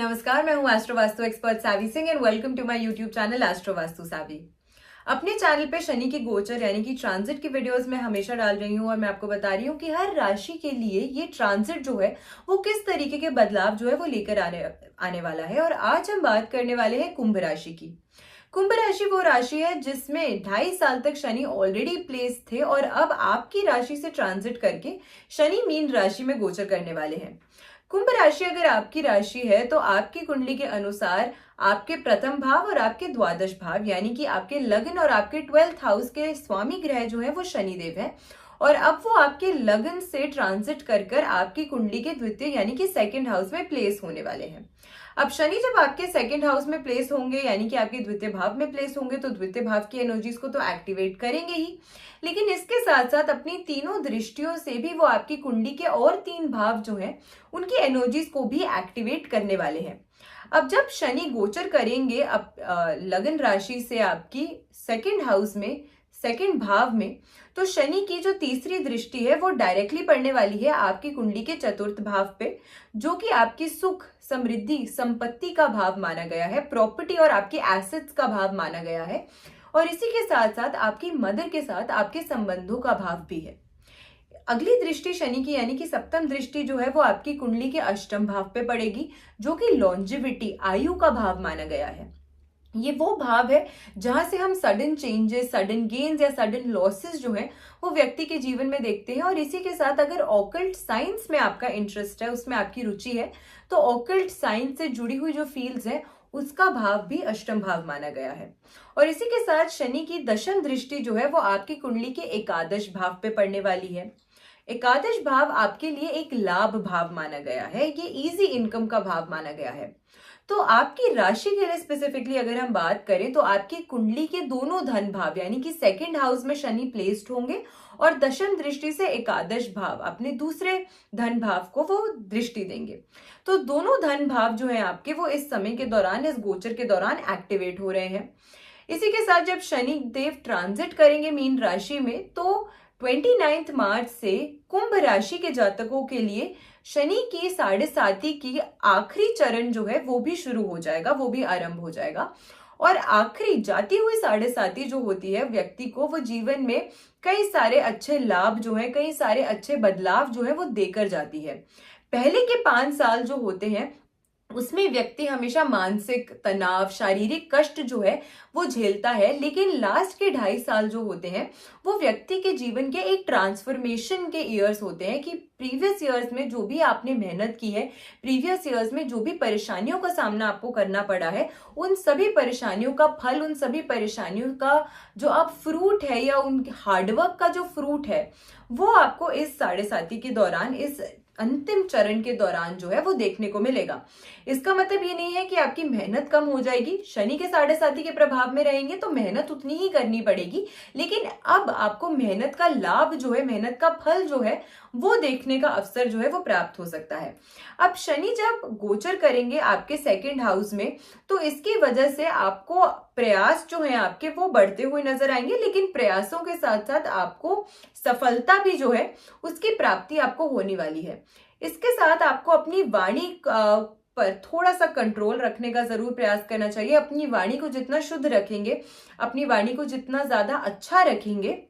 नमस्कार, मैं हूं astro vastu expert Savi Singh and welcome to my YouTube channel astro vastu Savi. अपने चैनल पे शनि की गोचर यानी कि ट्रांजिट की वीडियोस में हमेशा डाल रही हूं और मैं आपको बता रही हूं कि हर राशि के लिए ये ट्रांजिट जो है वो किस तरीके के बदलाव जो है वो लेकर आने वाला है। और आज हम बात करने वाले हैं कुंभ राशि की। कुंभ राशि वो राशि है जिसमें 2.5 साल तक शनि ऑलरेडी प्लेस थे और अब आपकी राशि से ट्रांजिट करके शनि मीन राशि में गोचर करने वाले हैं। कुंभ राशि अगर आपकी राशि है तो आपकी कुंडली के अनुसार आपके प्रथम भाव और आपके द्वादश भाव यानी कि आपके लग्न और आपके 12th हाउस के स्वामी ग्रह जो है वो शनिदेव है। और अब वो आपके लग्न से ट्रांजिट कर आपकी कुंडली के द्वितीय यानी कि सेकंड हाउस में प्लेस होने वाले हैं। अब शनि जब आपके सेकंड हाउस में प्लेस होंगे यानी कि आपके द्वितीय भाव में प्लेस होंगे तो द्वितीय भाव की एनर्जीज को तो एक्टिवेट करेंगे ही, लेकिन इसके साथ साथ अपनी तीनों दृष्टियों से भी वो आपकी कुंडली के और 3 भाव जो हैं उनकी एनर्जीज को भी एक्टिवेट करने वाले हैं। अब जब शनि गोचर करेंगे अब लग्न राशि से आपकी सेकंड हाउस में सेकंड भाव में, तो शनि की जो तीसरी दृष्टि है वो डायरेक्टली पड़ने वाली है आपकी कुंडली के चतुर्थ भाव पे, जो कि आपकी सुख समृद्धि संपत्ति का भाव माना गया है, प्रॉपर्टी और आपकी एसेट्स का भाव माना गया है। और इसी के साथ साथ आपकी मदर के साथ आपके संबंधों का भाव भी है। अगली दृष्टि शनि की यानी कि सप्तम दृष्टि जो है वो आपकी कुंडली के अष्टम भाव पे पड़ेगी, जो कि लॉन्जिविटी आयु का भाव माना गया है। ये वो भाव है जहां से हम सडन चेंजेस, सडन गेन्स या सडन लॉसेस जो है वो व्यक्ति के जीवन में देखते हैं। और इसी के साथ अगर ऑकल्ट साइंस में आपका इंटरेस्ट है, उसमें आपकी रुचि है, तो ऑकल्ट साइंस से जुड़ी हुई जो फील्ड्स है उसका भाव भी अष्टम भाव माना गया है। और इसी के साथ शनि की दशम दृष्टि जो है वो आपकी कुंडली के एकादश भाव पे पड़ने वाली है। एकादश भाव आपके लिए एक लाभ भाव माना गया है, ये इजी इनकम का भाव माना गया है। तो आपकी राशि के लिए स्पेसिफिकली अगर हम बात करें तो आपकी कुंडली के दोनों धन भाव यानी कि सेकंड हाउस में शनि प्लेस्ड होंगे और दशम दृष्टि से एकादश भाव अपने दूसरे धन भाव को वो दृष्टि देंगे। तो दोनों धन भाव जो है आपके वो इस समय के दौरान, इस गोचर के दौरान एक्टिवेट हो रहे हैं। इसी के साथ जब शनि देव ट्रांजिट करेंगे मीन राशि में तो 29 मार्च से कुंभ राशि के जातकों के लिए शनि की 7.5 की आखिरी चरण जो है वो भी शुरू हो जाएगा, वो भी आरंभ हो जाएगा। और आखिरी जाती हुई 7.5 जो होती है व्यक्ति को वो जीवन में कई सारे अच्छे लाभ जो है, कई सारे अच्छे बदलाव जो है वो देकर जाती है। पहले के 5 साल जो होते हैं उसमें व्यक्ति हमेशा मानसिक तनाव, शारीरिक कष्ट जो है वो झेलता है, लेकिन लास्ट के 2.5 साल जो होते हैं वो व्यक्ति के जीवन के एक ट्रांसफॉर्मेशन के ईयर्स होते हैं कि प्रीवियस ईयर्स में जो भी आपने मेहनत की है, प्रीवियस ईयर्स में जो भी परेशानियों का सामना आपको करना पड़ा है, उन सभी परेशानियों का फल, उन सभी परेशानियों का जो अब फ्रूट है या उन हार्डवर्क का जो फ्रूट है वो आपको इस 7.5 के दौरान, इस अंतिम चरण के दौरान जो है वो देखने को मिलेगा। इसका मतलब ये नहीं है कि आपकी मेहनत कम हो जाएगी। शनि के 7.5 के प्रभाव में रहेंगे तो मेहनत उतनी ही करनी पड़ेगी, लेकिन अब आपको मेहनत का लाभ जो है, मेहनत का फल जो है वो देखने का अवसर जो है वो प्राप्त हो सकता है। अब शनि जब गोचर करेंगे आपके सेकंड हाउस में तो इसकी वजह से आपको प्रयास जो है आपके वो बढ़ते हुए नजर आएंगे, लेकिन प्रयासों के साथ साथ आपको सफलता भी जो है उसकी प्राप्ति आपको होने वाली है। इसके साथ आपको अपनी वाणी पर थोड़ा सा कंट्रोल रखने का जरूर प्रयास करना चाहिए। अपनी वाणी को जितना शुद्ध रखेंगे, अपनी वाणी को जितना ज्यादा अच्छा रखेंगे,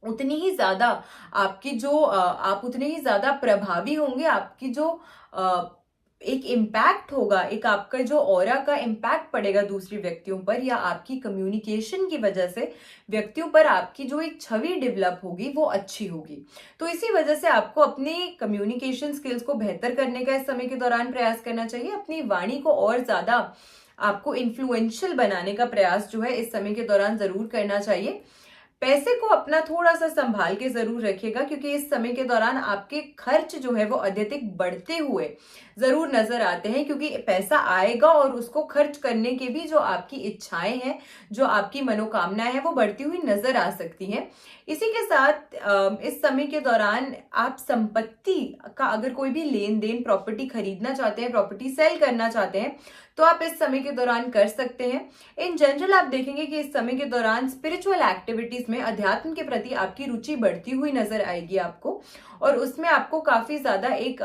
उतनी ही ज्यादा आपकी जो आप उतने ही ज्यादा प्रभावी होंगे। आपकी जो एक इम्पैक्ट होगा, एक आपका जो ऑरा का इम्पैक्ट पड़ेगा दूसरे व्यक्तियों पर, या आपकी कम्युनिकेशन की वजह से व्यक्तियों पर आपकी जो एक छवि डेवलप होगी वो अच्छी होगी। तो इसी वजह से आपको अपनी कम्युनिकेशन स्किल्स को बेहतर करने का इस समय के दौरान प्रयास करना चाहिए। अपनी वाणी को और ज्यादा आपको इन्फ्लुएंशियल बनाने का प्रयास जो है इस समय के दौरान जरूर करना चाहिए। पैसे को अपना थोड़ा सा संभाल के जरूर रखिएगा, क्योंकि इस समय के दौरान आपके खर्च जो है वो अत्यधिक बढ़ते हुए जरूर नजर आते हैं, क्योंकि पैसा आएगा और उसको खर्च करने के भी जो आपकी इच्छाएं हैं, जो आपकी मनोकामनाएं हैं वो बढ़ती हुई नजर आ सकती हैं। इसी के साथ इस समय के दौरान आप संपत्ति का अगर कोई भी लेन देन, प्रॉपर्टी खरीदना चाहते हैं, प्रॉपर्टी सेल करना चाहते हैं तो आप इस समय के दौरान कर सकते हैं। इन जनरल आप देखेंगे कि इस समय के दौरान स्पिरिचुअल एक्टिविटीज में, अध्यात्म के प्रति आपकी रुचि बढ़ती हुई नजर आएगी आपको, और उसमें आपको काफी ज्यादा एक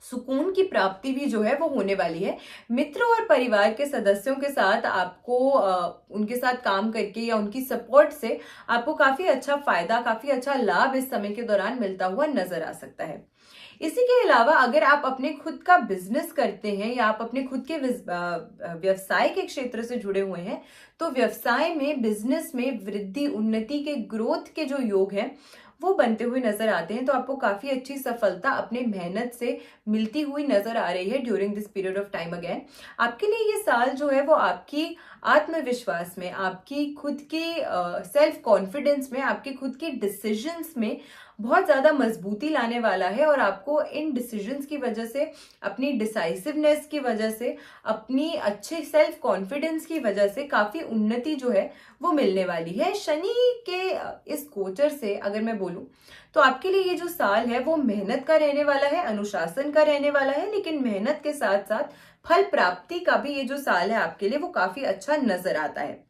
सुकून की प्राप्ति भी जो है वो होने वाली है। मित्रों और परिवार के सदस्यों के साथ आपको उनके साथ काम करके या उनकी सपोर्ट से आपको काफी अच्छा फायदा, काफी अच्छा लाभ इस समय के दौरान मिलता हुआ नजर आ सकता है। इसी के अलावा अगर आप अपने खुद का बिजनेस करते हैं या आप अपने खुद के व्यवसाय के क्षेत्र से जुड़े हुए हैं, तो व्यवसाय में, बिजनेस में वृद्धि, उन्नति के, ग्रोथ के जो योग हैं वो बनते हुए नजर आते हैं। तो आपको काफी अच्छी सफलता अपने मेहनत से मिलती हुई नजर आ रही है during this period of time. Again आपके लिए ये साल जो है वो आपकी आत्मविश्वास में, आपकी खुद की सेल्फ कॉन्फिडेंस में, आपके खुद के डिसीजंस में बहुत ज्यादा मजबूती लाने वाला है। और आपको इन डिसीजंस की वजह से, अपनी डिसाइसिवनेस की वजह से, अपनी अच्छे सेल्फ कॉन्फिडेंस की वजह से काफी उन्नति जो है वो मिलने वाली है। शनि के इस गोचर से अगर मैं बोलूं तो आपके लिए ये जो साल है वो मेहनत का रहने वाला है, अनुशासन का रहने वाला है, लेकिन मेहनत के साथ साथ फल प्राप्ति का भी ये जो साल है आपके लिए वो काफी अच्छा नजर आता है।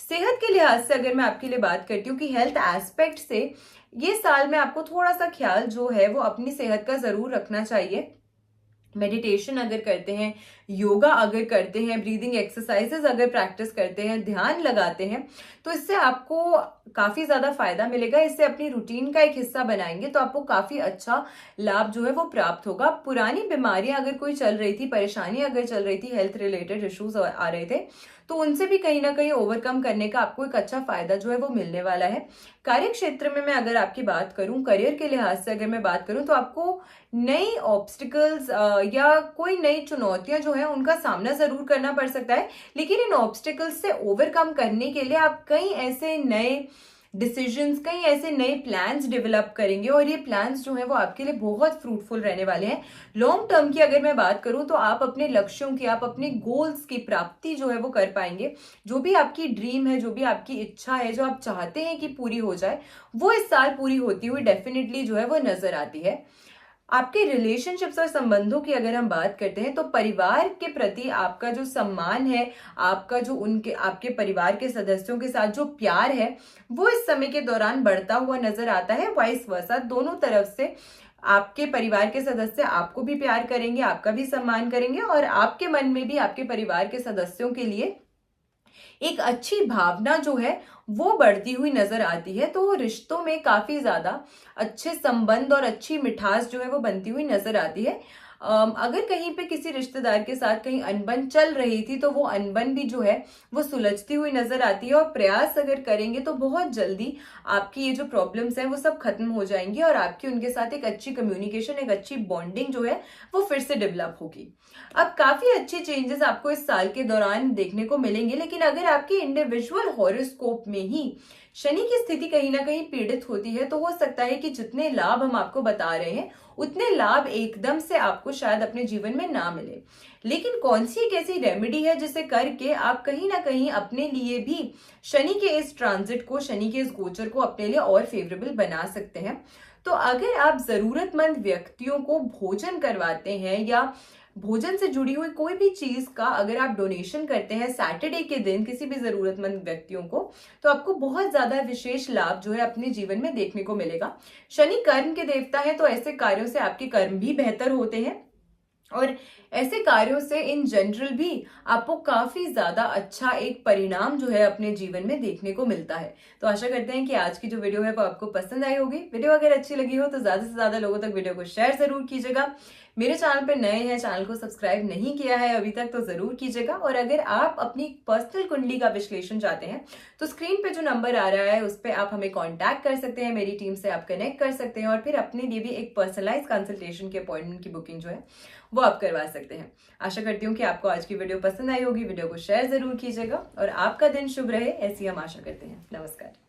सेहत के लिहाज से अगर मैं आपके लिए बात करती हूँ कि हेल्थ एस्पेक्ट से ये साल में आपको थोड़ा सा ख्याल जो है वो अपनी सेहत का जरूर रखना चाहिए। मेडिटेशन अगर करते हैं, योगा अगर करते हैं, ब्रीदिंग एक्सरसाइजेस अगर प्रैक्टिस करते हैं, ध्यान लगाते हैं, तो इससे आपको काफी ज्यादा फायदा मिलेगा। इससे अपनी रूटीन का एक हिस्सा बनाएंगे तो आपको काफी अच्छा लाभ जो है वो प्राप्त होगा। पुरानी बीमारियां अगर कोई चल रही थी, परेशानी अगर चल रही थी, हेल्थ रिलेटेड इश्यूज आ रहे थे, तो उनसे भी कहीं ना कहीं ओवरकम करने का आपको एक अच्छा फायदा जो है वो मिलने वाला है। कार्य क्षेत्र में मैं अगर आपकी बात करूं, करियर के लिहाज से अगर मैं बात करूं, तो आपको नई ऑब्स्टिकल्स या कोई नई चुनौतियां जो है उनका सामना जरूर करना पड़ सकता है, लेकिन इन ऑब्स्टिकल्स से ओवरकम करने के लिए आप कई ऐसे नए डिसीजंस, कई ऐसे नए प्लान्स डेवलप करेंगे और ये प्लान्स जो है वो आपके लिए बहुत फ्रूटफुल रहने वाले हैं। लॉन्ग टर्म की अगर मैं बात करूं तो आप अपने लक्ष्यों की, आप अपने गोल्स की प्राप्ति जो है वो कर पाएंगे। जो भी आपकी ड्रीम है, जो भी आपकी इच्छा है, जो आप चाहते हैं कि पूरी हो जाए, वो इस साल पूरी होती हुई डेफिनेटली जो है वो नजर आती है। आपके रिलेशनशिप्स और संबंधों की अगर हम बात करते हैं तो परिवार के प्रति आपका जो सम्मान है, आपका जो उनके, आपके परिवार के सदस्यों के साथ जो प्यार है, वो इस समय के दौरान बढ़ता हुआ नजर आता है। वाइस वर्सा, दोनों तरफ से आपके परिवार के सदस्य आपको भी प्यार करेंगे, आपका भी सम्मान करेंगे और आपके मन में भी आपके परिवार के सदस्यों के लिए एक अच्छी भावना जो है वो बढ़ती हुई नजर आती है। तो रिश्तों में काफी ज्यादा अच्छे संबंध और अच्छी मिठास जो है वो बनती हुई नजर आती है। अगर कहीं पे किसी रिश्तेदार के साथ कहीं अनबन चल रही थी तो वो अनबन भी जो है वो सुलझती हुई नजर आती है और प्रयास अगर करेंगे तो बहुत जल्दी आपकी ये जो प्रॉब्लम्स हैं वो सब खत्म हो जाएंगी और आपकी उनके साथ एक अच्छी कम्युनिकेशन, एक अच्छी बॉन्डिंग जो है वो फिर से डेवलप होगी। अब काफी अच्छे चेंजेस आपको इस साल के दौरान देखने को मिलेंगे, लेकिन अगर आपके इंडिविजुअल हॉरोस्कोप में ही शनि की स्थिति कहीं ना कहीं पीड़ित होती है तो हो सकता है कि जितने लाभ हम आपको बता रहे हैं उतने लाभ एकदम से आपको शायद अपने जीवन में ना मिले। लेकिन कौन सी एक ऐसी रेमेडी है जिसे करके आप कहीं ना कहीं अपने लिए भी शनि के इस ट्रांजिट को, शनि के इस गोचर को अपने लिए और फेवरेबल बना सकते हैं। तो अगर आप जरूरतमंद व्यक्तियों को भोजन करवाते हैं या भोजन से जुड़ी हुई कोई भी चीज का अगर आप डोनेशन करते हैं सैटरडे के दिन किसी भी जरूरतमंद व्यक्तियों को, तो आपको बहुत ज्यादा विशेष लाभ जो है अपने जीवन में देखने को मिलेगा। शनि कर्म के देवता है तो ऐसे कार्यों से आपके कर्म भी बेहतर होते हैं और ऐसे कार्यों से इन जनरल भी आपको काफी ज्यादा अच्छा एक परिणाम जो है अपने जीवन में देखने को मिलता है। तो आशा करते हैं कि आज की जो वीडियो है वो आपको पसंद आई होगी। वीडियो अगर अच्छी लगी हो तो ज्यादा से ज्यादा लोगों तक वीडियो को शेयर जरूर कीजिएगा। मेरे चैनल पे नए हैं, चैनल को सब्सक्राइब नहीं किया है अभी तक तो जरूर कीजिएगा। और अगर आप अपनी पर्सनल कुंडली का विश्लेषण चाहते हैं तो स्क्रीन पे जो नंबर आ रहा है उस पर आप हमें कॉन्टैक्ट कर सकते हैं, मेरी टीम से आप कनेक्ट कर सकते हैं और फिर अपने लिए भी एक पर्सनलाइज कंसल्टेशन के अपॉइंटमेंट की बुकिंग जो है वो आप करवा सकते हैं। आशा करती हूँ कि आपको आज की वीडियो पसंद आई होगी। वीडियो को शेयर जरूर कीजिएगा और आपका दिन शुभ रहे, ऐसी हम आशा करते हैं। नमस्कार।